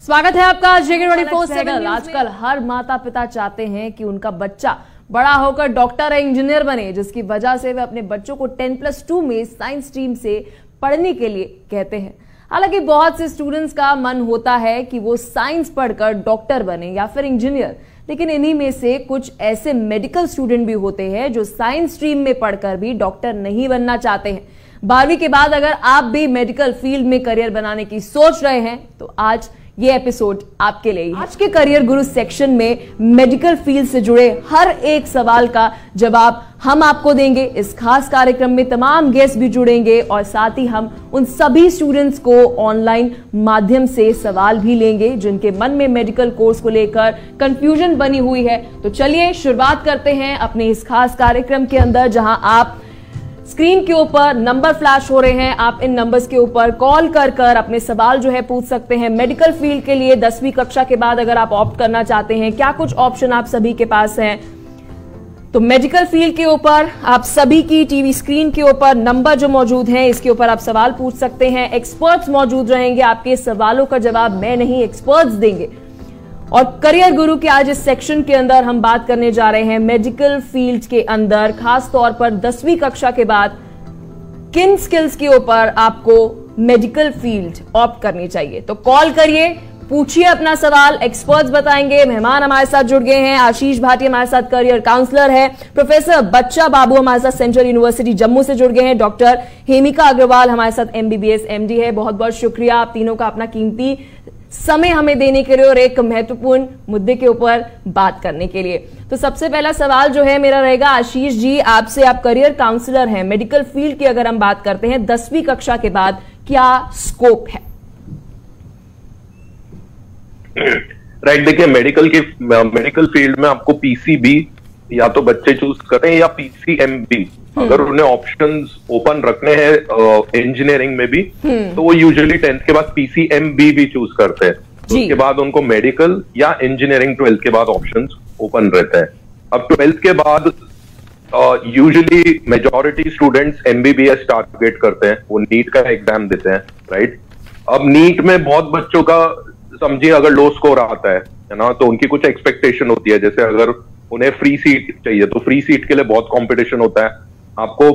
स्वागत है आपका JK24/7। आजकल हर माता पिता चाहते हैं कि उनका बच्चा बड़ा होकर डॉक्टर या इंजीनियर बने, जिसकी वजह से वे अपने बच्चों को 10+2 में साइंस स्ट्रीम से पढ़ने के लिए कहते हैं। हालांकि बहुत से स्टूडेंट्स का मन होता है कि वो साइंस पढ़कर डॉक्टर बने या फिर इंजीनियर, लेकिन इन्हीं में से कुछ ऐसे मेडिकल स्टूडेंट भी होते हैं जो साइंस स्ट्रीम में पढ़कर भी डॉक्टर नहीं बनना चाहते हैं। 12वीं के बाद अगर आप भी मेडिकल फील्ड में करियर बनाने की सोच रहे हैं तो आज ये एपिसोड आपके लिए। आज के करियर गुरु सेक्शन में मेडिकल फील्ड से जुड़े हर एक सवाल का जवाब हम आपको देंगे। इस खास कार्यक्रम में तमाम गेस्ट भी जुड़ेंगे और साथ ही हम उन सभी स्टूडेंट्स को ऑनलाइन माध्यम से सवाल भी लेंगे जिनके मन में मेडिकल कोर्स को लेकर कंफ्यूजन बनी हुई है। तो चलिए शुरुआत करते हैं अपने इस खास कार्यक्रम के अंदर, जहां आप स्क्रीन के ऊपर नंबर फ्लैश हो रहे हैं। आप इन नंबर्स के ऊपर कॉल कर अपने सवाल जो है पूछ सकते हैं। मेडिकल फील्ड के लिए 10वीं कक्षा के बाद अगर आप ऑप्ट करना चाहते हैं, क्या कुछ ऑप्शन आप सभी के पास हैं, तो मेडिकल फील्ड के ऊपर आप सभी की टीवी स्क्रीन के ऊपर नंबर जो मौजूद हैं, इसके ऊपर आप सवाल पूछ सकते हैं। एक्सपर्ट्स मौजूद रहेंगे, आपके सवालों का जवाब मैं नहीं एक्सपर्ट्स देंगे। और करियर गुरु के आज इस सेक्शन के अंदर हम बात करने जा रहे हैं मेडिकल फील्ड के अंदर खास तौर पर 10वीं कक्षा के बाद किन स्किल्स के ऊपर आपको मेडिकल फील्ड ऑप्ट करनी चाहिए। तो कॉल करिए, पूछिए अपना सवाल, एक्सपर्ट्स बताएंगे। मेहमान हमारे साथ जुड़ गए हैं। आशीष भाटी हमारे साथ करियर काउंसलर है। प्रोफेसर बच्चा बाबू हमारे साथ सेंट्रल यूनिवर्सिटी जम्मू से जुड़ गए हैं। डॉक्टर हेमिका अग्रवाल हमारे साथ MBBS MD है। बहुत बहुत शुक्रिया आप तीनों का अपना कीमती समय हमें देने के लिए और एक महत्वपूर्ण मुद्दे के ऊपर बात करने के लिए। तो सबसे पहला सवाल जो है मेरा रहेगा आशीष जी आपसे। आप करियर काउंसलर हैं, मेडिकल फील्ड की अगर हम बात करते हैं 10वीं कक्षा के बाद क्या स्कोप है? राइट, देखिए मेडिकल फील्ड में आपको PCB या तो बच्चे चूज करें या PCMB, अगर उन्हें ऑप्शंस ओपन रखने हैं इंजीनियरिंग में भी तो वो यूजुअली 10th के बाद PCMB भी चूज करते हैं। तो उसके बाद उनको मेडिकल या इंजीनियरिंग 12th के बाद ऑप्शंस ओपन रहते हैं। अब 12th के बाद usually majority students MBBS target करते हैं, वो नीट का एग्जाम देते हैं। राइट, अब नीट में बहुत बच्चों का समझिए अगर लो स्कोर आता है ना, तो उनकी कुछ एक्सपेक्टेशन होती है। जैसे अगर उन्हें फ्री सीट चाहिए तो फ्री सीट के लिए बहुत कंपटीशन होता है, आपको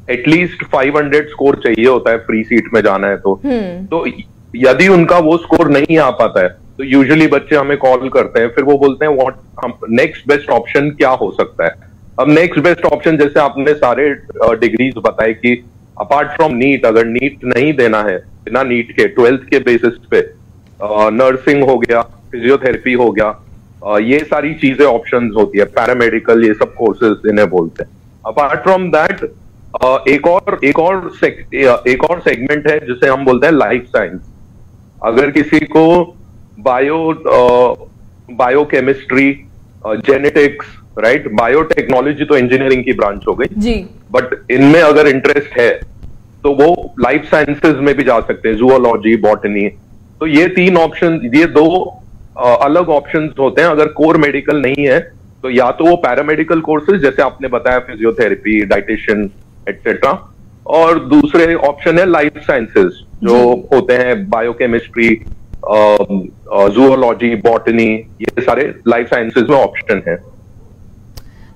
एटलीस्ट 500 स्कोर चाहिए होता है फ्री सीट में जाना है। तो यदि उनका वो स्कोर नहीं आ पाता है तो यूजुअली बच्चे हमें कॉल करते हैं, फिर वो बोलते हैं व्हाट नेक्स्ट बेस्ट ऑप्शन क्या हो सकता है। अब नेक्स्ट बेस्ट ऑप्शन जैसे आपने सारे डिग्रीज बताए कि अपार्ट फ्रॉम नीट, अगर नीट नहीं देना है, बिना नीट के 12th के बेसिस पे नर्सिंग हो गया, फिजियोथेरेपी हो गया, ये सारी चीजें ऑप्शंस होती है, पैरामेडिकल, ये सब कोर्सेज इन्हें बोलते हैं। अपार्ट फ्रॉम दैट एक और सेगमेंट है जिसे हम बोलते हैं लाइफ साइंस। अगर किसी को बायोकेमिस्ट्री, जेनेटिक्स, राइट, बायोटेक्नोलॉजी तो इंजीनियरिंग की ब्रांच हो गई जी, बट इनमें अगर इंटरेस्ट है तो वो लाइफ साइंसेज में भी जा सकते हैं, जूलॉजी, बॉटनी। तो ये 3 ऑप्शन, ये 2 अलग ऑप्शंस होते हैं। अगर कोर मेडिकल नहीं है तो या तो वो पैरामेडिकल कोर्सेज जैसे आपने बताया, फिजियोथेरेपी, डाइटिशियन एक्सेट्रा, और दूसरे ऑप्शन है लाइफ साइंसेज जो होते हैं बायोकेमिस्ट्री, जूलॉजी, बॉटनी, ये सारे लाइफ साइंसेज में ऑप्शन है।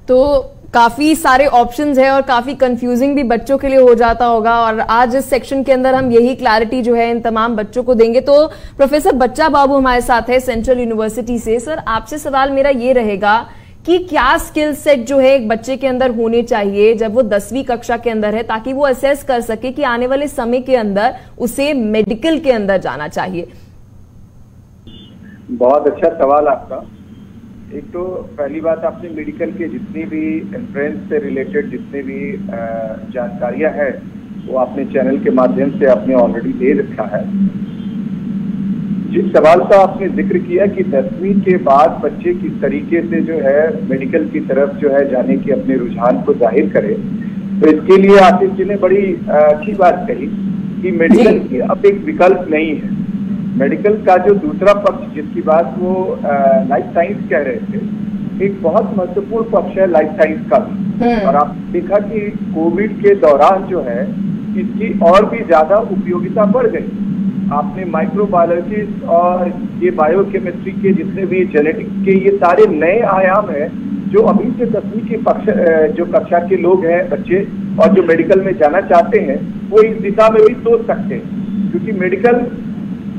तो काफी सारे ऑप्शंस है और काफी कंफ्यूजिंग भी बच्चों के लिए हो जाता होगा, और आज इस सेक्शन के अंदर हम यही क्लैरिटी जो है इन तमाम बच्चों को देंगे। तो प्रोफेसर बच्चा बाबू हमारे साथ है सेंट्रल यूनिवर्सिटी से। सर, आपसे सवाल मेरा ये रहेगा कि क्या स्किल सेट जो है एक बच्चे के अंदर होने चाहिए जब वो 10वीं कक्षा के अंदर है, ताकि वो असेस कर सके कि आने वाले समय के अंदर उसे मेडिकल के अंदर जाना चाहिए? बहुत अच्छा सवाल आपका। एक तो पहली बात, आपने मेडिकल के जितनी भी एंट्रेंस से रिलेटेड जितनी भी जानकारियां हैं वो आपने चैनल के माध्यम से आपने ऑलरेडी दे रखा है। जिस सवाल का आपने जिक्र किया कि 10वीं के बाद बच्चे किस तरीके से जो है मेडिकल की तरफ जो है जाने की अपने रुझान को जाहिर करे, तो इसके लिए आशीष जी ने बड़ी अच्छी बात कही कि मेडिकल की अब एक विकल्प नहीं है। मेडिकल का जो दूसरा पक्ष जिसकी बात वो लाइफ साइंस कह रहे थे, एक बहुत महत्वपूर्ण पक्ष है लाइफ साइंस का भी। और आपने देखा कि कोविड के दौरान जो है इसकी और भी ज्यादा उपयोगिता बढ़ गई। आपने माइक्रोबायोलॉजिस्ट और ये बायोकेमिस्ट्री के जितने भी जेनेटिक्स के ये सारे नए आयाम हैं जो अभी से 10वीं की जो कक्षा के लोग हैं बच्चे और जो मेडिकल में जाना चाहते हैं वो इस दिशा में भी सोच सकते हैं, क्योंकि मेडिकल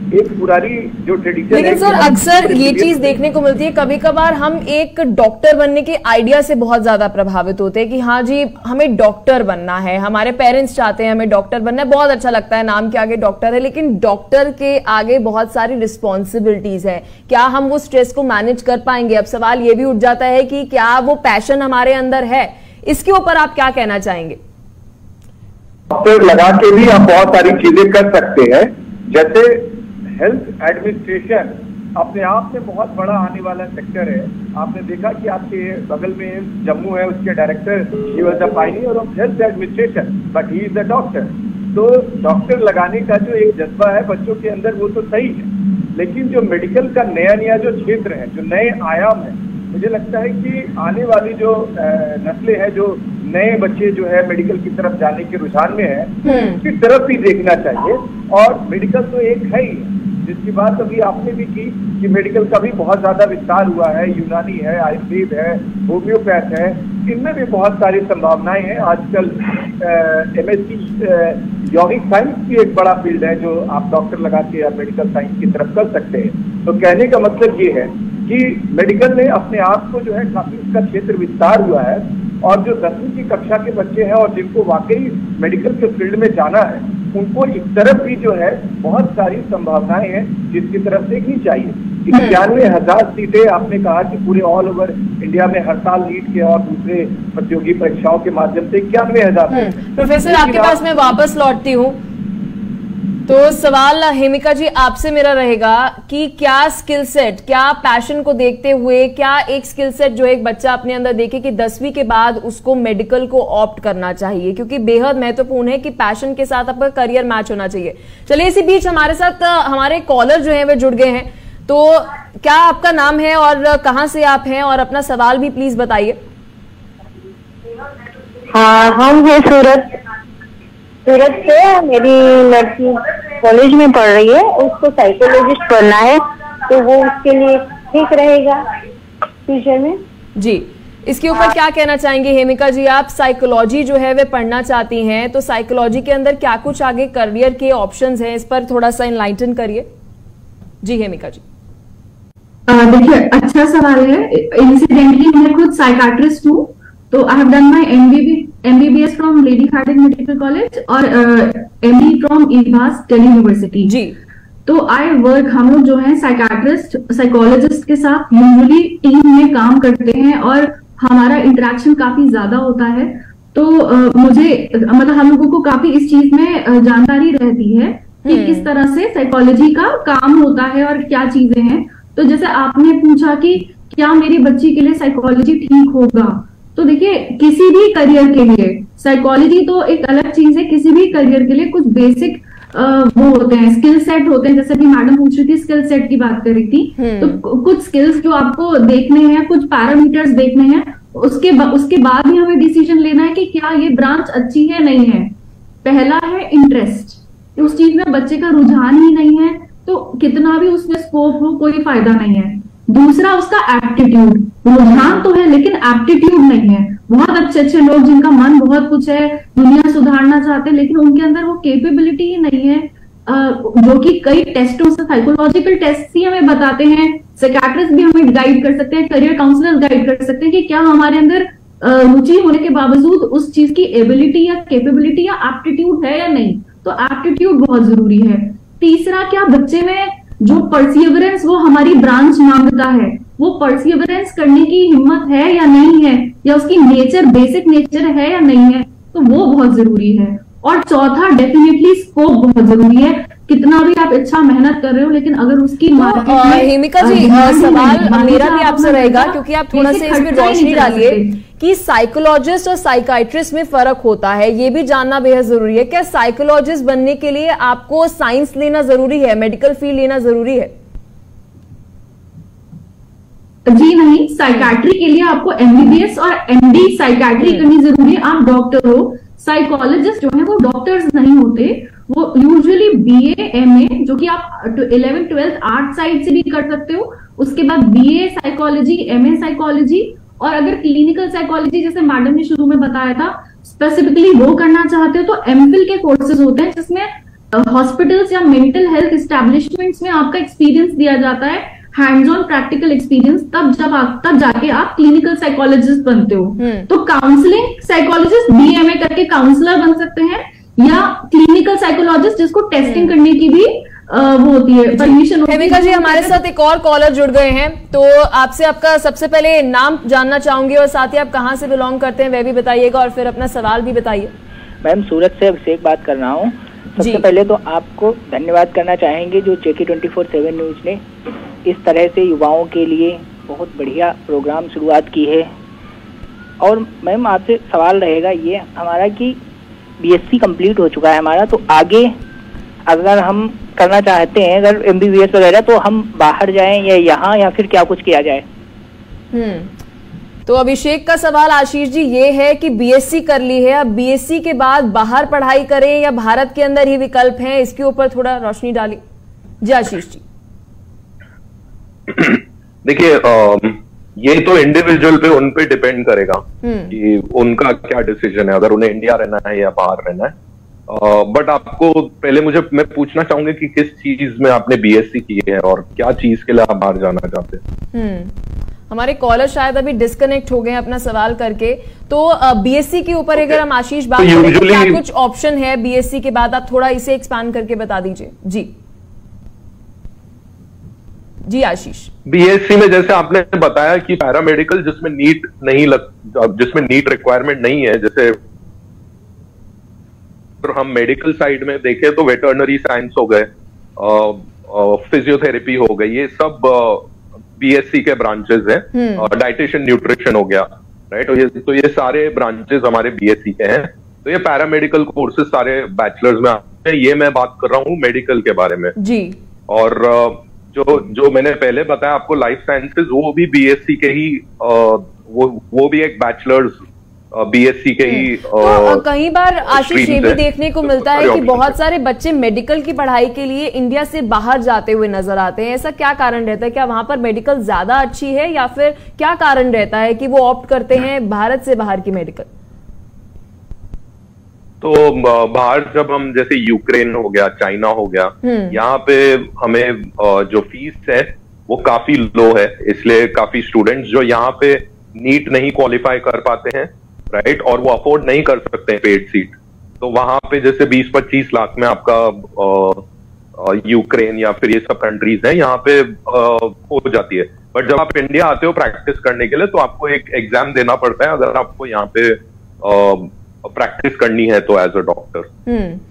एक पुरानी जो ट्रेडिशन है। लेकिन सर अक्सर ये चीज देखने को मिलती है, कभी कभार हम एक डॉक्टर बनने के आइडिया से बहुत ज्यादा प्रभावित होते हैं कि हाँ जी हमें डॉक्टर बनना है, हमारे पेरेंट्स चाहते हैं हमें डॉक्टर बनना है, बहुत अच्छा लगता है नाम के आगे डॉक्टर है, लेकिन डॉक्टर के आगे बहुत सारी रिस्पॉन्सिबिलिटीज है। क्या हम वो स्ट्रेस को मैनेज कर पाएंगे? अब सवाल ये भी उठ जाता है कि क्या वो पैशन हमारे अंदर है? इसके ऊपर आप क्या कहना चाहेंगे? डॉक्टर लगा के भी आप बहुत सारी चीजें कर सकते हैं, जैसे हेल्थ एडमिनिस्ट्रेशन अपने आप में बहुत बड़ा आने वाला सेक्टर है। आपने देखा कि आपके बगल में जम्मू है, उसके director he was the Pioneer of health administration but he is a doctor. तो डॉक्टर लगाने का जो एक जज्बा है बच्चों के अंदर वो तो सही है, लेकिन जो मेडिकल का नया जो क्षेत्र है, जो नए आयाम है, मुझे लगता है कि आने वाली जो नस्लें हैं, जो नए बच्चे जो है मेडिकल की तरफ जाने के रुझान में है, उसकी तरफ भी देखना चाहिए। और मेडिकल तो एक है ही, जिसकी बात अभी आपने भी की कि मेडिकल का भी बहुत ज्यादा विस्तार हुआ है, यूनानी है, आयुर्वेद है, होम्योपैथ है, इनमें भी बहुत सारी संभावनाएं हैं। आजकल MSc यौगिक साइंस भी एक बड़ा फील्ड है जो आप डॉक्टर लगा के या मेडिकल साइंस की तरफ कर सकते हैं। तो कहने का मतलब ये है कि मेडिकल ने अपने आप को जो है काफी इसका क्षेत्र विस्तार हुआ है, और जो 10वीं की कक्षा के बच्चे हैं और जिनको वाकई मेडिकल के फील्ड में जाना है, उनको इस तरफ भी जो है बहुत सारी संभावनाएं हैं जिसकी तरफ देखनी चाहिए। 91,000 सीटें आपने कहा कि पूरे ऑल ओवर इंडिया में हर साल नीट के और दूसरे प्रतियोगी परीक्षाओं के माध्यम से 91,000। प्रोफेसर आपके पास मैं वापस लौटती हूँ, तो सवाल हेमिका जी आपसे मेरा रहेगा कि क्या स्किल सेट, क्या पैशन को देखते हुए क्या एक स्किल सेट जो एक बच्चा अपने अंदर देखे कि 10वीं के बाद उसको मेडिकल को ऑप्ट करना चाहिए, क्योंकि बेहद महत्वपूर्ण है कि पैशन के साथ आपका करियर मैच होना चाहिए। चलिए इसी बीच हमारे साथ हमारे कॉलर जो है वे जुड़ गए हैं, तो क्या आपका नाम है और कहां से आप हैं, और अपना सवाल भी प्लीज बताइए। हाँ, हम हैं सूरत से। मेरी लड़की कॉलेज में पढ़ रही है, उसको साइकोलॉजिस्ट बनना है, तो वो उसके लिए ठीक रहेगा फ्यूचर में जी। इसके ऊपर क्या कहना चाहेंगे हेमिका जी? आप साइकोलॉजी जो है वे पढ़ना चाहती हैं, तो साइकोलॉजी के अंदर क्या कुछ आगे करियर के ऑप्शंस हैं, इस पर थोड़ा सा इनलाइटन करिए। जी हेमिका जी। देखिए अच्छा सवाल है। इंसिडेंटली मैं खुद साइकाट्रिस्ट हूँ, तो I have done my MBBS from Lady Hardinge medical college और MD फ्रॉम ईवास दिल्ली यूनिवर्सिटी जी। तो आई वर्क, हम लोग जो है साइकाट्रिस्ट साइकोलॉजिस्ट के साथ यूजुअली टीम में काम करते हैं और हमारा इंटरेक्शन काफी ज्यादा होता है। तो मुझे मतलब हम लोगों को काफी इस चीज में जानकारी रहती है कि किस तरह से साइकोलॉजी का काम होता है और क्या चीजें हैं। तो जैसे आपने पूछा कि क्या मेरी बच्ची के लिए साइकोलॉजी ठीक होगा, तो देखिए किसी भी करियर के लिए साइकोलॉजी तो एक अलग चीज है, किसी भी करियर के लिए कुछ बेसिक वो होते हैं, स्किल सेट होते हैं। जैसे कि मैडम पूछ रही थी, स्किल सेट की बात कर रही थी, तो कुछ स्किल्स जो आपको देखने हैं, कुछ पैरामीटर्स देखने हैं, उसके बाद ही हमें डिसीजन लेना है कि क्या ये ब्रांच अच्छी है नहीं है। पहला है इंटरेस्ट, उस चीज में बच्चे का रुझान ही नहीं है तो कितना भी उसमें स्कोप हो कोई फायदा नहीं है। दूसरा उसका एप्टीट्यूड, रुझान तो है लेकिन एप्टीट्यूड नहीं है। बहुत अच्छे लोग जिनका मन बहुत कुछ है, दुनिया सुधारना चाहते हैं, लेकिन उनके अंदर वो कैपेबिलिटी ही नहीं है, जो कि कई टेस्टों से, साइकोलॉजिकल टेस्ट ही हमें बताते हैं, साइकियाट्रिस्ट भी हमें गाइड कर सकते हैं, करियर काउंसलर गाइड कर सकते हैं कि क्या हमारे अंदर रुचि होने के बावजूद उस चीज की एबिलिटी या कैपेबिलिटी या एप्टीट्यूड है या नहीं। तो एप्टीट्यूड बहुत जरूरी है। तीसरा, क्या बच्चे में जो परसिवरेंस वो हमारी ब्रांच मांगता है, वो परसिवरेंस करने की हिम्मत है या नहीं है, या उसकी नेचर, बेसिक नेचर है या नहीं है, तो वो बहुत जरूरी है। और चौथा, डेफिनेटली स्कोप बहुत जरूरी है। कितना भी आप अच्छा मेहनत कर रहे हो, लेकिन अगर उसकी हेमिका जी सवाल मेरा भी आपसे रहेगा, क्योंकि आप थोड़ा सा इसमें रोशनी डालिए कि साइकोलॉजिस्ट और साइकाइट्रिस्ट में फर्क होता है, ये भी जानना बेहद जरूरी है। क्या साइकोलॉजिस्ट बनने के लिए आपको साइंस लेना जरूरी है, मेडिकल फील्ड लेना जरूरी है? जी नहीं, साइकाट्री के लिए आपको MBBS और MD साइकाट्री करनी जरूरी है। आप डॉक्टर हो, साइकोलॉजिस्ट जो है वो डॉक्टर्स नहीं होते, वो यूजुअली BA MA, जो कि आप 11th 12th आर्ट साइड से भी कर सकते हो, उसके बाद BA साइकोलॉजी, MA साइकोलॉजी, और अगर क्लिनिकल साइकोलॉजी जैसे मैडम ने शुरू में बताया था स्पेसिफिकली वो करना चाहते हो तो MPhil के कोर्सेज होते हैं जिसमें हॉस्पिटल्स या मेंटल हेल्थ एस्टेब्लिशमेंट्स में आपका एक्सपीरियंस दिया जाता है, हैंड्स ऑन प्रैक्टिकल एक्सपीरियंस, तब जाके आप क्लिनिकल साइकोलॉजिस्ट बनते हो। तो काउंसलिंग साइकोलॉजिस्ट BMA करके काउंसलर बन सकते हैं, या क्लिनिकल साइकोलॉजिस्ट जिसको टेस्टिंग करने की भी वो होती है, परमिशन। हेमिका जी, हमारे साथ एक और कॉलर जुड़ गए हैं, तो आपसे आपका सबसे पहले नाम जानना चाहूंगी और साथ ही आप कहाँ से बिलोंग करते हैं वह भी बताइएगा और फिर अपना सवाल भी बताइए। मैम, सूरत से अभिषेक बात कर रहा हूँ। सबसे पहले तो आपको धन्यवाद करना चाहेंगे जो JK 24/7 न्यूज ने इस तरह से युवाओं के लिए बहुत बढ़िया प्रोग्राम शुरुआत की है। और मैम आपसे सवाल रहेगा ये हमारा कि BSc कंप्लीट हो चुका है हमारा, तो आगे अगर हम करना चाहते हैं अगर MBBS वगैरह, तो हम बाहर जाएं या यहाँ, या फिर क्या कुछ किया जाए? तो अभिषेक का सवाल आशीष जी ये है कि BSc कर ली है, अब BSc के बाद बाहर पढ़ाई करें या भारत के अंदर ही विकल्प हैं, इसके ऊपर थोड़ा रोशनी डाली। जी आशीष जी। देखिए, ये तो इंडिविजुअल पे उन पे डिपेंड करेगा कि उनका क्या डिसीजन है, अगर उन्हें इंडिया रहना है या बाहर रहना है। बट आपको पहले मैं पूछना चाहूंगा कि किस चीज में आपने BSc की है और क्या चीज के लिए आप बाहर जाना चाहते हैं। हमारे कॉलर शायद अभी डिस्कनेक्ट हो गए हैं अपना सवाल करके, तो BSc के ऊपर अगर हम आशीष बात करें तो क्या कुछ ऑप्शन है BSc के बाद, आप थोड़ा इसे एक्सपांड करके बता दीजिए। जी आशीष। BSc में जैसे आपने बताया कि पैरामेडिकल जिसमें नीट रिक्वायरमेंट नहीं है, जैसे तो हम मेडिकल साइड में देखें तो वेटरनरी साइंस हो गए, फिजियोथेरेपी हो गई, ये सब BSc के ब्रांचेस हैं, और डाइटिशियन न्यूट्रिशन हो गया, राइट। तो ये सारे ब्रांचेस हमारे BSc के हैं। तो ये पैरामेडिकल कोर्सेज सारे बैचलर्स में आते हैं। ये मैं बात कर रहा हूँ मेडिकल के बारे में जी। और जो मैंने पहले बताया आपको लाइफ साइंसेज, वो भी BSc के ही, वो भी एक बैचलर्स BSc के ही। तो कई बार आशीष ये भी देखने को मिलता है कि बहुत सारे बच्चे मेडिकल की पढ़ाई के लिए इंडिया से बाहर जाते हुए नजर आते हैं, ऐसा क्या कारण रहता है? क्या वहां पर मेडिकल ज्यादा अच्छी है या फिर क्या कारण रहता है कि वो ऑप्ट करते हैं भारत से बाहर की मेडिकल? तो बाहर जब हम जैसे यूक्रेन हो गया, चाइना हो गया, यहाँ पे हमें जो फीस है वो काफी लो है, इसलिए काफी स्टूडेंट्स जो यहाँ पे नीट नहीं क्वालिफाई कर पाते हैं, राइट, और वो अफोर्ड नहीं कर सकते हैं पेड सीट, तो वहां पे जैसे 20-25 लाख में आपका यूक्रेन या फिर ये सब कंट्रीज हैं, यहाँ पे हो जाती है। बट जब आप इंडिया आते हो प्रैक्टिस करने के लिए तो आपको एक एग्जाम देना पड़ता है अगर आपको यहाँ पे प्रैक्टिस करनी है तो एज अ डॉक्टर।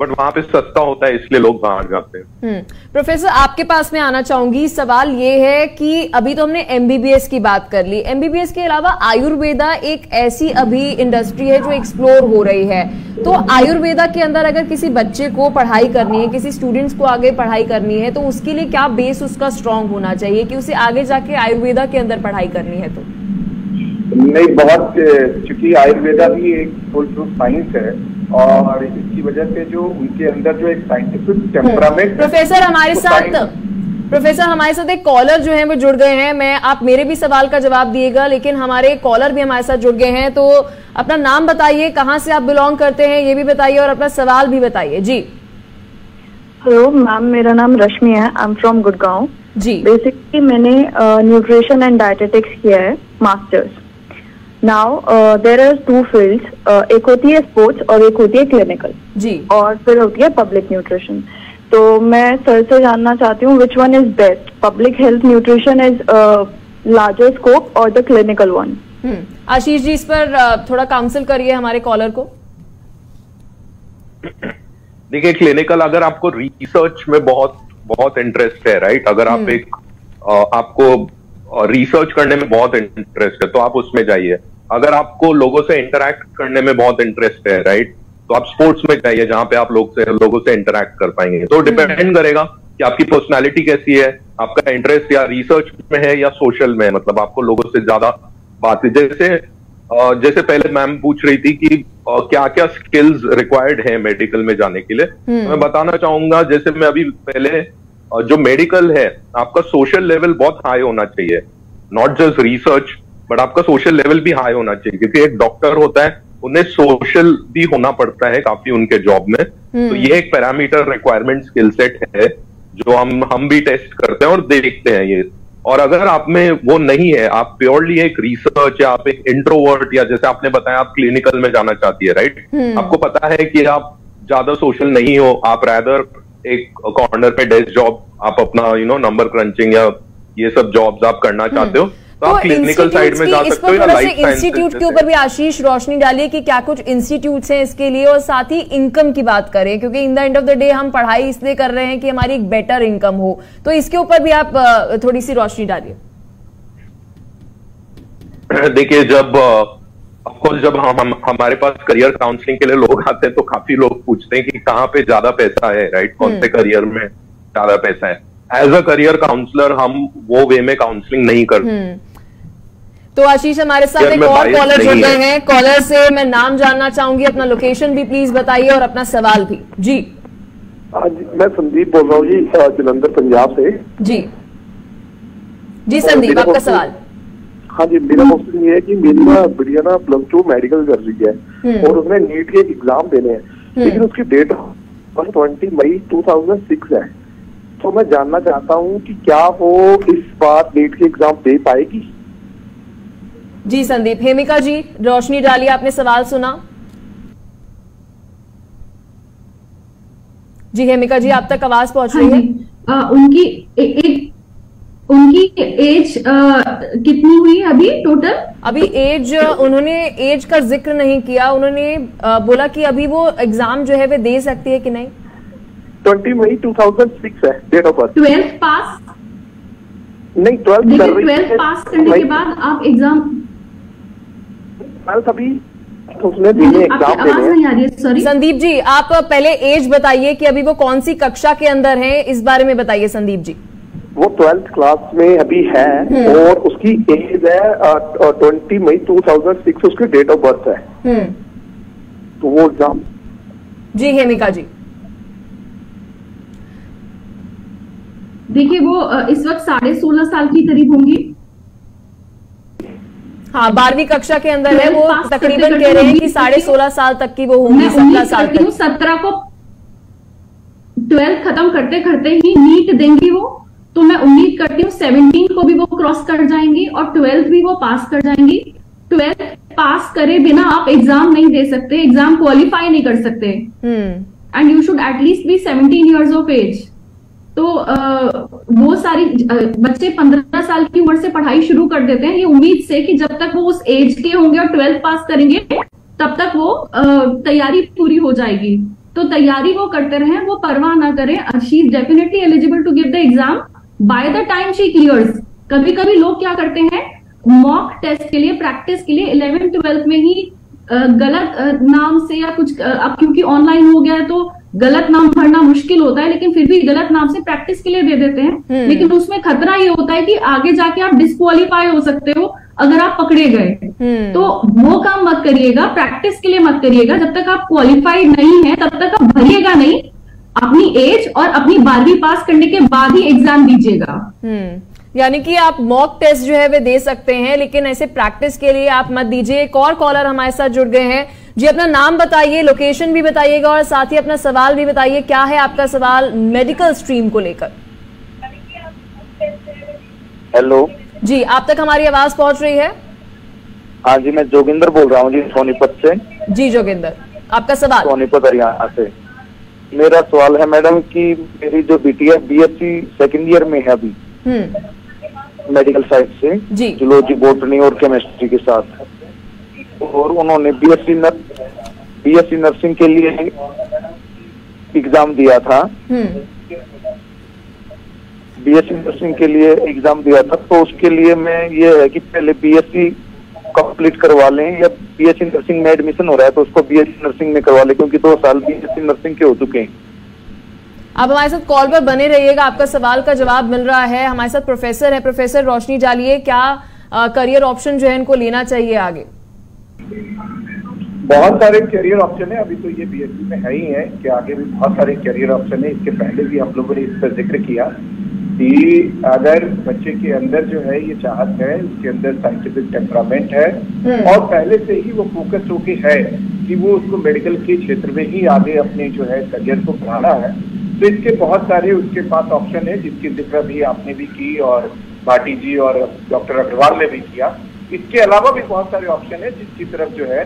बट वहां पे सस्ता होता है इसलिए लोग बाहर जाते हैं। प्रोफेसर आपके पास में आना चाहूंगी, सवाल ये है कि अभी तो हमने MBBS की बात कर ली, MBBS के अलावा आयुर्वेदा एक ऐसी अभी इंडस्ट्री है जो एक्सप्लोर हो रही है, तो आयुर्वेदा के अंदर अगर किसी बच्चे को पढ़ाई करनी है, किसी स्टूडेंट्स को आगे पढ़ाई करनी है, तो उसके लिए क्या बेस उसका स्ट्रांग होना चाहिए कि उसे आगे जाके आयुर्वेदा के अंदर पढ़ाई करनी है? तो नहीं, बहुत, चूंकि आयुर्वेदा भी एक फुल प्रूफ साइंस है और इसकी वजह से जो उनके अंदर जो एक साइंटिफिक टेम्परामेंट। प्रोफेसर हमारे साथ एक कॉलर जो है वो जुड़ गए हैं, आप मेरे भी सवाल का जवाब दिएगा, लेकिन हमारे कॉलर भी हमारे साथ जुड़ गए हैं, तो अपना नाम बताइए, कहाँ से आप बिलोंग करते हैं ये भी बताइए और अपना सवाल भी बताइए। जी। हेलो मैम, मेरा नाम रश्मि है, I am from Gurgaon ji. Basically मैंने न्यूट्रिशन एंड डाइटेटिक्स किया है masters. Now there are two fields, एक होती है स्पोर्ट्स और एक होती है क्लिनिकल जी, और फिर होती है पब्लिक न्यूट्रिशन। तो मैं सर से जानना चाहती हूँ which one is best, public health nutrition is larger scope और the clinical one? Ashish ji इस पर थोड़ा काउंसिल करिए हमारे कॉलर को। देखिए, क्लिनिकल अगर आपको रिसर्च में बहुत इंटरेस्ट है, राइट, अगर आप आपको रिसर्च करने में बहुत इंटरेस्ट है तो आप उसमें जाइए। अगर आपको लोगों से इंटरैक्ट करने में बहुत इंटरेस्ट है, राइट, तो आप स्पोर्ट्स में जाइए जहां पे आप लोगों से इंटरैक्ट कर पाएंगे। तो डिपेंड करेगा कि आपकी पर्सनालिटी कैसी है, आपका इंटरेस्ट या रिसर्च में है या सोशल में, मतलब आपको लोगों से ज्यादा बात। जैसे जैसे पहले मैम पूछ रही थी कि क्या क्या स्किल्स रिक्वायर्ड है मेडिकल में जाने के लिए, मैं बताना चाहूंगा। जैसे मैं अभी पहले जो मेडिकल है, आपका सोशल लेवल बहुत हाई होना चाहिए, नॉट जस्ट रिसर्च बट आपका सोशल लेवल भी हाई होना चाहिए, क्योंकि एक डॉक्टर होता है उन्हें सोशल भी होना पड़ता है काफी उनके जॉब में। तो ये एक पैरामीटर रिक्वायरमेंट स्किल सेट है जो हम भी टेस्ट करते हैं और देखते हैं ये। और अगर आप में वो नहीं है, आप प्योरली एक रिसर्च या आप एक इंट्रोवर्ट, या जैसे आपने बताया आप क्लिनिकल में जाना चाहती है, राइट, आपको पता है कि आप ज्यादा सोशल नहीं हो, आप रैदर एक कॉर्नर पे डेस्क जॉब, आप अपना नंबर क्रंचिंग या ये सब जॉब्स आप करना चाहते हो, तो आप क्लिनिकल साइड में जा सकते हो या लाइफ साइंस इंस्टीट्यूट के ऊपर भी आशीष रोशनी डालिए कि क्या कुछ इंस्टीट्यूट्स हैं इसके लिए, और साथ ही इनकम की बात करें, क्योंकि in the end of the day हम पढ़ाई इसलिए कर रहे हैं कि हमारी एक बेटर इनकम हो, तो इसके ऊपर भी आप थोड़ी सी रोशनी डालिए। देखिए, जब हमारे पास करियर काउंसलिंग के लिए लोग आते हैं तो काफी लोग पूछते हैं कि कहाँ पे ज्यादा पैसा है, राइट, कौन से करियर में ज्यादा पैसा है। एज अ करियर काउंसलर हम वो वे में काउंसलिंग नहीं करते। तो आशीष, हमारे साथ एक और कॉलर जुड़ गए हैं। कॉलर से मैं नाम जानना चाहूंगी, अपना लोकेशन भी प्लीज बताइए और अपना सवाल भी। जी मैं संदीप बोल रहा हूँ जी, जलंधर पंजाब से। जी संदीप, आपका सवाल। हाँ जी, मेरा क्वेश्चन ये है कि मेरी ना बिटिया ना +2 मेडिकल कर रही है और उसने नीट के एग्जाम देने हैं, लेकिन उसकी डेट 20 मई 2006 है। तो मैं जानना चाहता हूँ कि क्या वो इस बार नीट के एग्जाम दे पाएगी? जी संदीप। हेमिका जी, रोशनी डालिए, आपने सवाल सुना। जी हेमिका जी, आप तक आवाज पहुंच रही है? उनकी एज कितनी हुई अभी टोटल? अभी एज, उन्होंने एज का जिक्र नहीं किया, उन्होंने बोला कि अभी वो एग्जाम जो है वे दे सकती है कि नहीं। 20 मई 2006 है डेट ऑफ बर्थ। 12th पास नहीं, 12th कर रही है। 12th पास करने के बाद आप एग्जाम, 12th अभी उसने दिए एग्जाम देने नहीं आ रही है, सॉरी। संदीप जी, आप पहले एज बताइए कि अभी वो कौन सी कक्षा के अंदर है, इस बारे में बताइए संदीप जी। वो 12th क्लास में अभी है और उसकी एज है 20 मई 2006 उसकी डेट ऑफ बर्थ है। तो वो एग्जाम। जी हेमिका जी। देखिए, वो इस वक्त 16.5 साल की करीब होंगी। हाँ, 12वीं कक्षा के अंदर है वो, तकरीबन कह रहे हैं कि 16.5 साल तक की वो होंगी। 17 साल तक। 17 को 12th खत्म करते करते ही नीट देंगी वो, तो मैं उम्मीद करती हूँ 17 को भी वो क्रॉस कर जाएंगी और 12th भी वो पास कर जाएंगी। 12th पास करे बिना आप एग्जाम नहीं दे सकते, एग्जाम क्वालिफाई नहीं कर सकते, and you should at least be 17 years of age. तो वो सारी बच्चे 15 साल की उम्र से पढ़ाई शुरू कर देते हैं ये उम्मीद से कि जब तक वो उस एज के होंगे और 12th पास करेंगे तब तक वो तैयारी पूरी हो जाएगी। तो तैयारी वो करते रहें, वो परवाह ना करें। She is definitely eligible to give the exam by the time she clears. कभी कभी लोग क्या करते हैं, मॉक टेस्ट के लिए, प्रैक्टिस के लिए 11th 12th में ही गलत नाम से या कुछ, अब क्योंकि ऑनलाइन हो गया है तो गलत नाम भरना मुश्किल होता है, लेकिन फिर भी गलत नाम से प्रैक्टिस के लिए दे देते हैं। लेकिन उसमें खतरा ये होता है कि आगे जाके आप डिस्क्वालीफाई हो सकते हो अगर आप पकड़े गए। तो वो काम मत करिएगा, प्रैक्टिस के लिए मत करिएगा। जब तक आप क्वालिफाइड नहीं है तब तक आप भरिएगा नहीं, अपनी एज और अपनी 12वीं पास करने के बाद ही एग्जाम दीजिएगा। यानी कि आप मॉक टेस्ट जो है वे दे सकते हैं, लेकिन ऐसे प्रैक्टिस के लिए आप मत दीजिए। एक और कॉलर हमारे साथ जुड़ गए हैं जी, अपना नाम बताइए, लोकेशन भी बताइएगा और साथ ही अपना सवाल भी बताइए। क्या है आपका सवाल मेडिकल स्ट्रीम को लेकर? हेलो जी, आप तक हमारी आवाज पहुंच रही है? हाँ जी, मैं जोगिंदर बोल रहा हूँ जी, सोनीपत से। जी जोगिंदर, आपका सवाल। सोनीपत हरियाणा से। मेरा सवाल है मैडम कि मेरी जो बेटी है BSc सेकेंड ईयर में है अभी, मेडिकल साइड से, जूलॉजी, बॉटनी और केमिस्ट्री के साथ, और उन्होंने BSc नर्सिंग के लिए एग्जाम दिया था। BSc नर्सिंग के लिए एग्जाम दिया था, तो उसके लिए मैं ये है कि पहले BSc कंप्लीट करवा लें या BSc नर्सिंग में एडमिशन हो रहा है तो उसको BSc नर्सिंग में करवा लें, क्योंकि 2 साल BSc नर्सिंग के हो चुके हैं। आप हमारे साथ कॉल पर बने रहिएगा, आपका सवाल का जवाब मिल रहा है। हमारे साथ प्रोफेसर है, प्रोफेसर रोशनी डालिए, क्या करियर ऑप्शन जो है इनको लेना चाहिए आगे? बहुत सारे करियर ऑप्शन है, अभी तो ये बीएससी में है ही है कि आगे भी बहुत सारे करियर ऑप्शन है। इसके पहले भी हम लोगों ने इस पर जिक्र किया कि अगर बच्चे के अंदर जो है ये चाहत है, उसके अंदर साइंटिफिक टेम्परामेंट है और पहले से ही वो फोकस होके है कि वो उसको मेडिकल के क्षेत्र में ही आगे अपने जो है करियर को बढ़ाना है, तो इसके बहुत सारे उसके पास ऑप्शन है, जिसकी जिक्र भी आपने भी की और भाटी जी और डॉक्टर अग्रवाल ने भी किया। इसके अलावा भी बहुत सारे ऑप्शन है जिसकी तरफ जो है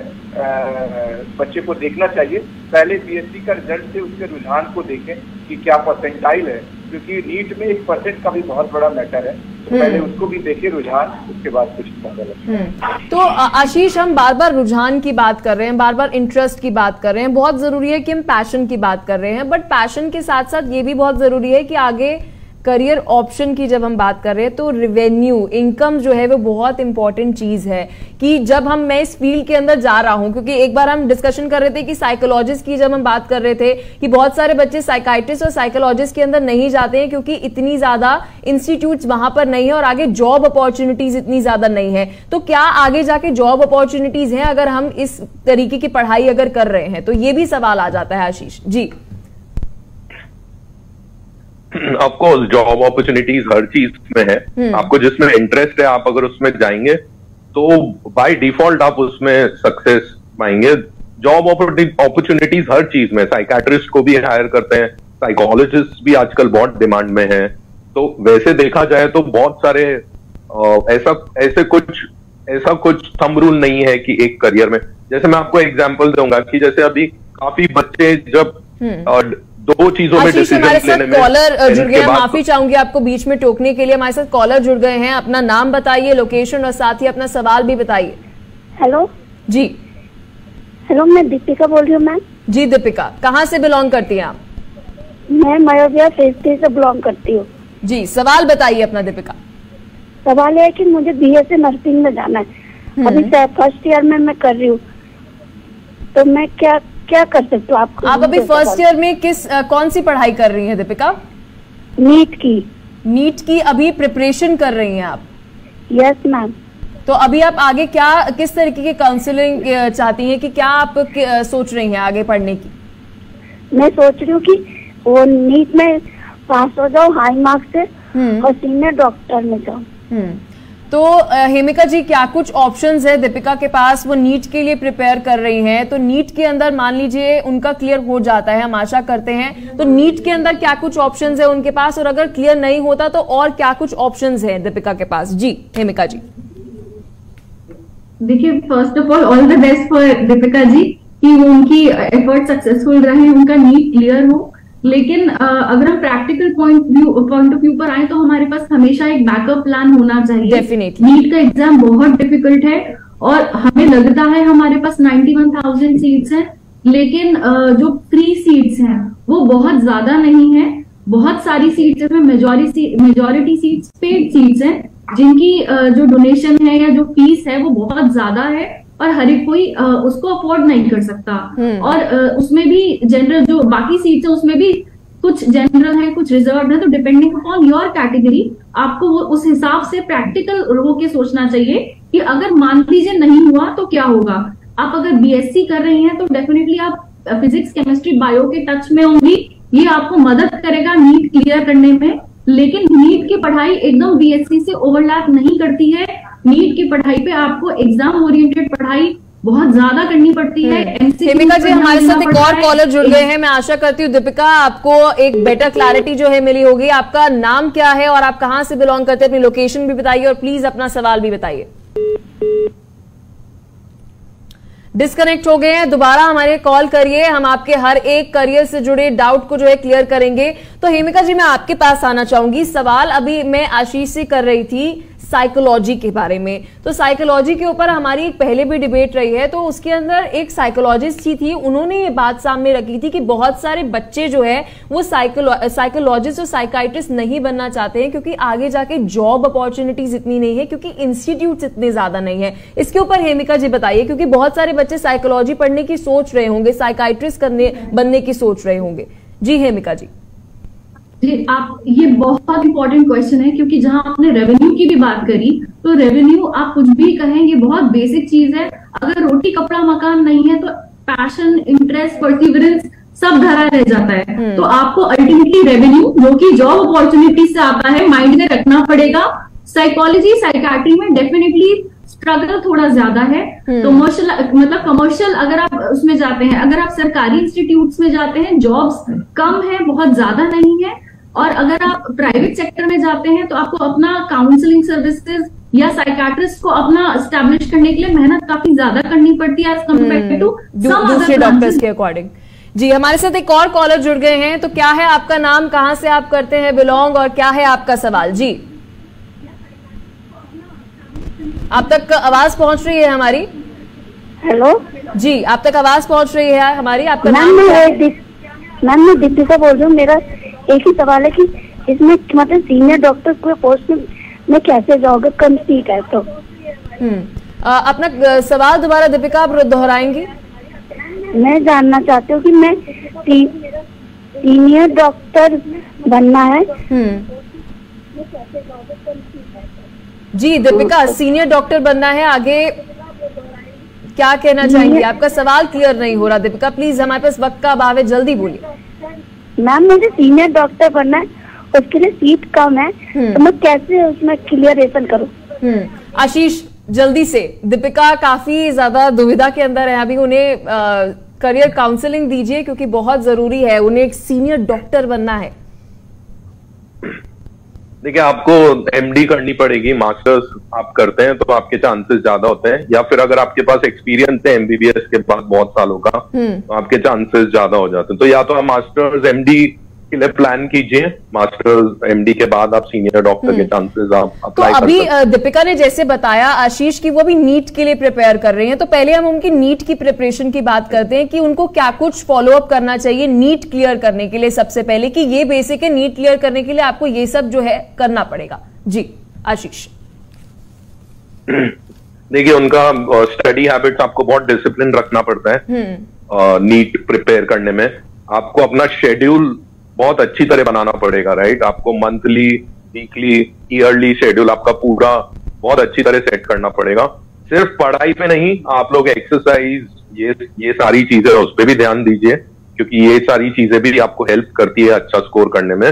बच्चे को देखना चाहिए। पहले बीएससी का रिजल्ट से उसके रुझान को देखें कि क्या परसेंटाइल है, क्योंकि नीट में 1% का भी बहुत बड़ा मैटर है, तो पहले उसको भी देखिए रुझान, उसके बाद कुछ पता लगे। तो आशीष, हम बार बार रुझान की बात कर रहे हैं, बार बार इंटरेस्ट की बात कर रहे हैं, बहुत जरूरी है कि हम पैशन की बात कर रहे हैं, बट पैशन के साथ साथ ये भी बहुत जरूरी है कि आगे करियर ऑप्शन की जब हम बात कर रहे हैं तो रेवेन्यू, इनकम जो है वो बहुत इंपॉर्टेंट चीज है कि जब मैं इस फील्ड के अंदर जा रहा हूं, क्योंकि एक बार हम डिस्कशन कर रहे थे कि साइकोलॉजिस्ट की जब हम बात कर रहे थे कि बहुत सारे बच्चे साइकाइट्रिस्ट और साइकोलॉजिस्ट के अंदर नहीं जाते हैं क्योंकि इतनी ज्यादा इंस्टीट्यूट्स वहां पर नहीं है और आगे जॉब अपॉर्चुनिटीज इतनी ज्यादा नहीं है। तो क्या आगे जाके जॉब अपॉर्चुनिटीज हैं अगर हम इस तरीके की पढ़ाई अगर कर रहे हैं? तो ये भी सवाल आ जाता है Ashish ji. Of course job opportunities हर चीज में है, आपको जिसमें इंटरेस्ट है आप अगर उसमें जाएंगे तो बाय डिफॉल्ट आप उसमें सक्सेस पाएंगे। जॉब अपॉर्चुनिटीज हर चीज में, साइकाट्रिस्ट को भी हायर करते हैं, साइकोलॉजिस्ट भी आजकल बहुत डिमांड में है। तो वैसे देखा जाए तो बहुत सारे ऐसा कुछ थंब रूल नहीं है कि एक करियर में, जैसे मैं आपको एग्जांपल दूंगा कि जैसे अभी काफी बच्चे जब दो चीजों में डिसीजन लेने में। कॉलर जुड़ गए हैं, माफी चाहूंगी आपको बीच में टोकने के लिए। हमारे साथ कॉलर जुड़ गए हैं, अपना नाम बताइए, लोकेशन और साथ ही अपना सवाल भी बताइए। हेलो जी। हेलो, मैं दीपिका बोल रही हूँ मैम। जी दीपिका, कहाँ से बिलोंग करती हैं आप? मैं मयोबिया फेज 3 से बिलोंग करती हूँ। जी, सवाल बताइए अपना दीपिका। सवाल है कि मुझे बीएससी नर्सिंग में जाना है, अभी फर्स्ट ईयर में मैं कर रही हूँ, तो मैं क्या कर सकती हूँ? आप अभी फर्स्ट ईयर में कौन सी पढ़ाई कर रही हैं दीपिका? नीट की। नीट की अभी प्रिपरेशन कर रही हैं आप? Yes ma'am. तो अभी आप आगे किस तरीके की काउंसलिंग चाहती हैं कि क्या आप सोच रही हैं आगे पढ़ने की? मैं सोच रही हूँ कि वो नीट में पास हो जाओ हाई मार्क्स से और सीनियर डॉक्टर में जाऊँ। तो हेमिका जी, क्या कुछ ऑप्शंस है दीपिका के पास? वो नीट के लिए प्रिपेयर कर रही हैं, तो नीट के अंदर मान लीजिए उनका क्लियर हो जाता है, हम आशा करते हैं, तो नीट के अंदर क्या कुछ ऑप्शंस है उनके पास, और अगर क्लियर नहीं होता तो और क्या कुछ ऑप्शंस है दीपिका के पास? जी हेमिका जी। देखिए, first of all the best for Deepika ji कि वो उनकी एफर्ट सक्सेसफुल रहे, उनका नीट क्लियर हो। लेकिन अगर हम प्रैक्टिकल पॉइंट ऑफ व्यू पर आए तो हमारे पास हमेशा एक बैकअप प्लान होना चाहिए। डेफिनेटली नीट का एग्जाम बहुत डिफिकल्ट है और हमें लगता है हमारे पास 91,000 सीट्स हैं, लेकिन जो फ्री सीट्स हैं वो बहुत ज्यादा नहीं है। बहुत सारी सीट्स में मेजॉरिटी सीट्स पेड सीट्स हैं, जिनकी जो डोनेशन है या जो फीस है वो बहुत ज्यादा है और हर एक कोई उसको अफोर्ड नहीं कर सकता। और उसमें भी जनरल जो बाकी सीट्स है उसमें भी कुछ जनरल है, कुछ रिजर्व है, तो डिपेंडिंग अपॉन योर कैटेगरी आपको वो उस हिसाब से प्रैक्टिकल होके सोचना चाहिए कि अगर मान लीजिए नहीं हुआ तो क्या होगा। आप अगर बीएससी कर रही हैं तो डेफिनेटली आप फिजिक्स, केमिस्ट्री, बायो के टच में होंगी, ये आपको मदद करेगा नीट क्लियर करने में। लेकिन नीट की पढ़ाई एकदम बीएससी से ओवरलैप नहीं करती है। नीट की पढ़ाई पे आपको एग्जाम ओरिएंटेड पढ़ाई बहुत ज्यादा करनी पड़ती है। हेमिका जी, हमारे साथ एक और कॉलर जुड़ गए हैं, मैं आशा करती हूँ दीपिका आपको एक बेटर क्लैरिटी जो है मिली होगी। आपका नाम क्या है और आप कहाँ से बिलोंग करते हैं? अपनी लोकेशन भी बताइए और प्लीज अपना सवाल भी बताइए। डिस्कनेक्ट हो गए हैं, दोबारा हमारे कॉल करिए, हम आपके हर एक करियर से जुड़े डाउट को जो है क्लियर करेंगे। तो हेमिका जी, मैं आपके पास आना चाहूंगी। सवाल अभी मैं आशीष से कर रही थी साइकोलॉजी के बारे में, तो साइकोलॉजी के ऊपर हमारी एक पहले भी डिबेट रही है, तो उसके अंदर एक साइकोलॉजिस्ट ही थी, उन्होंने ये बात सामने रखी थी कि बहुत सारे बच्चे जो है वो साइकोलॉजिस्ट और साइकाइट्रिस्ट नहीं बनना चाहते हैं क्योंकि आगे जाके जॉब अपॉर्चुनिटीज इतनी नहीं है, क्योंकि इंस्टीट्यूट इतने ज्यादा नहीं है। इसके ऊपर हेमिका जी बताइए, क्योंकि बहुत सारे बच्चे साइकोलॉजी पढ़ने की सोच रहे होंगे, साइकाइट्रिस्ट बनने की सोच रहे होंगे। जी हेमिका जी। जी, आप ये बहुत इंपॉर्टेंट क्वेश्चन है, क्योंकि जहां आपने रेवेन्यू की भी बात करी, तो रेवेन्यू आप कुछ भी कहें ये बहुत बेसिक चीज है। अगर रोटी कपड़ा मकान नहीं है तो पैशन, इंटरेस्ट, परसिवरेंस सब धरा रह जाता है। तो आपको अल्टीमेटली रेवेन्यू, जो कि जॉब अपॉर्चुनिटी से आता है, माइंड में रखना पड़ेगा। साइकोलॉजी, साइकाट्री में डेफिनेटली स्ट्रगल थोड़ा ज्यादा है। कमर्शियल अगर आप उसमें जाते हैं, अगर आप सरकारी इंस्टीट्यूट्स में जाते हैं, जॉब्स कम है, बहुत ज्यादा नहीं है। और अगर आप प्राइवेट सेक्टर में जाते हैं तो आपको अपना काउंसलिंग सर्विसेज या साइकाट्रिस्ट को अपना एस्टैब्लिश करने के लिए मेहनत काफी ज्यादा करनी पड़ती है एज कम्पेयर टू दूसरे डॉक्टर्स के अकॉर्डिंग। जी, हमारे साथ एक और कॉलर जुड़ गए हैं। तो क्या है आपका नाम, कहां से आप करते हैं बिलोंग, और क्या है आपका सवाल? जी, आप तक आवाज पहुंच रही है हमारी? हेलो जी, आप तक आवाज पहुंच रही है हमारी? आपका मैम, मैं दीपिका बोल रही हूँ। मेरा एक ही सवाल है कि इसमें मतलब सीनियर डॉक्टर को पोस्ट में कैसे जाओगे, कम सीट है तो? अपना सवाल दोबारा दीपिका आप दोहराएंगी? मैं जानना चाहती हूँ कि मैं सीनियर डॉक्टर बनना है। जी दीपिका, सीनियर डॉक्टर बनना है, आगे क्या कहना चाहेंगे? आपका सवाल क्लियर नहीं हो रहा दीपिका, प्लीज, हमारे पास वक्त का अभाव है, जल्दी बोलिए। मैम, मुझे सीनियर डॉक्टर बनना है, उसके लिए सीट कम है, तो मैं कैसे उसमें क्लियरेशन करूँ? आशीष, जल्दी से, दीपिका काफी ज्यादा दुविधा के अंदर है अभी, उन्हें करियर काउंसलिंग दीजिए, क्योंकि बहुत जरूरी है, उन्हें एक सीनियर डॉक्टर बनना है। देखिए, आपको एमडी करनी पड़ेगी। मास्टर्स आप करते हैं तो आपके चांसेस ज्यादा होते हैं, या फिर अगर आपके पास एक्सपीरियंस है एमबीबीएस के बाद बहुत सालों का, तो आपके चांसेस ज्यादा हो जाते हैं। तो या तो आप मास्टर्स एमडी के लिए प्लान कीजिए, मास्टर्स एमडी के बाद आप सीनियर डॉक्टर के चांसेस आप अप्लाई कर सकते हैं। अभी दीपिका ने जैसे बताया आशीष की वो भी नीट के लिए प्रिपेयर कर रहे हैं, तो पहले हम उनकी नीट की प्रिपरेशन की बात करते हैं कि उनको क्या कुछ फॉलो अप करना चाहिए नीट क्लियर करने के लिए। सबसे पहले कि ये बेसिक है, नीट क्लियर करने के लिए आपको ये सब जो है करना पड़ेगा। जी आशीष। देखिए, उनका स्टडी हैबिट्स आपको बहुत डिसिप्लिन रखना पड़ता है नीट प्रिपेयर करने में। आपको अपना शेड्यूल बहुत अच्छी तरह बनाना पड़ेगा, राइट? आपको मंथली, वीकली, ईयरली शेड्यूल आपका पूरा बहुत अच्छी तरह सेट करना पड़ेगा। सिर्फ पढ़ाई पे नहीं, आप लोग एक्सरसाइज, ये सारी चीजें उस पर भी ध्यान दीजिए, क्योंकि ये सारी चीजें भी आपको हेल्प करती है अच्छा स्कोर करने में।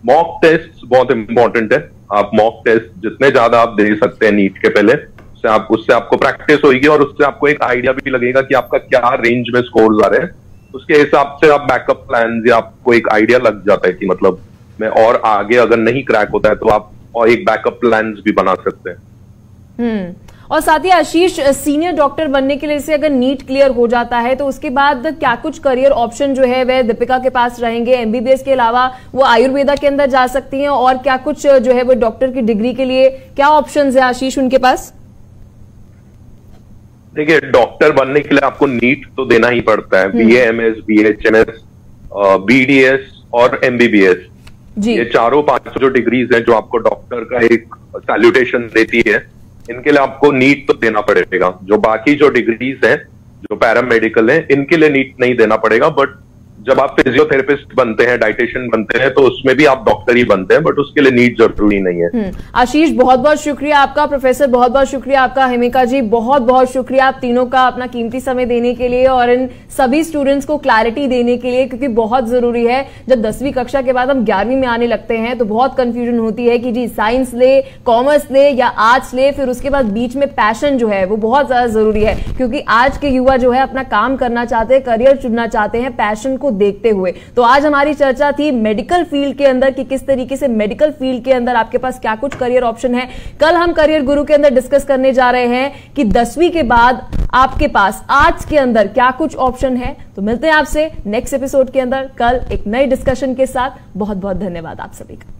मॉक टेस्ट बहुत इंपॉर्टेंट है। आप मॉक टेस्ट जितने ज्यादा आप दे सकते हैं नीट के पहले, उससे आपको प्रैक्टिस होगी और उससे आपको एक आइडिया भी लगेगा कि आपका क्या रेंज में स्कोर्स आ रहे हैं। उसके हिसाब से आप बैकअप प्लान, या आपको एक आइडिया लग जाता है कि मतलब मैं और आगे अगर नहीं क्रैक होता है तो आप और एक बैकअप प्लान भी बना सकते हैं। और साथ ही आशीष, सीनियर डॉक्टर बनने के लिए से अगर नीट क्लियर हो जाता है तो उसके बाद क्या कुछ करियर ऑप्शन जो है वह दीपिका के पास रहेंगे? एमबीबीएस के अलावा वो आयुर्वेदा के अंदर जा सकती हैं, और क्या कुछ जो है वो डॉक्टर की डिग्री के लिए क्या ऑप्शंस है आशीष उनके पास? देखिए, डॉक्टर बनने के लिए आपको नीट तो देना ही पड़ता है। बीएएमएस, बीएचएमएस, बीडीएस और एमबीबीएस, ये चारों 5 जो डिग्रीज हैं जो आपको डॉक्टर का एक सैल्यूटेशन देती है, इनके लिए आपको नीट तो देना पड़ेगा। जो बाकी जो डिग्रीज हैं, जो पैरामेडिकल हैं, इनके लिए नीट नहीं देना पड़ेगा। बट जब आप फिजियोथेरेपिस्ट बनते हैं, डाइटिशियन बनते हैं, तो उसमें भी आप डॉक्टर ही बनते हैं, बट उसके लिए नीट जरूरी नहीं है। आशीष, बहुत बहुत शुक्रिया आपका। प्रोफेसर, बहुत बहुत शुक्रिया आपका। हिमिका जी, बहुत बहुत शुक्रिया आप तीनों का अपना कीमती समय देने के लिए और इन सभी स्टूडेंट्स को क्लैरिटी देने के लिए, क्योंकि बहुत जरूरी है। जब 10वीं कक्षा के बाद हम 11वीं में आने लगते हैं तो बहुत कंफ्यूजन होती है कि जी साइंस ले, कॉमर्स ले या आर्ट्स ले, फिर उसके बाद बीच में पैशन जो है वो बहुत ज्यादा जरूरी है, क्योंकि आज के युवा जो है अपना काम करना चाहते हैं, करियर चुनना चाहते हैं पैशन को देखते हुए। तो आज हमारी चर्चा थी मेडिकल फील्ड के अंदर कि किस तरीके से मेडिकल फील्ड के अंदर आपके पास क्या कुछ करियर ऑप्शन है। कल हम करियर गुरु के अंदर डिस्कस करने जा रहे हैं कि 10वीं के बाद आपके पास आर्ट्स के अंदर क्या कुछ ऑप्शन है। तो मिलते हैं आपसे नेक्स्ट एपिसोड के अंदर कल एक नई डिस्कशन के साथ। बहुत बहुत धन्यवाद आप सभी का।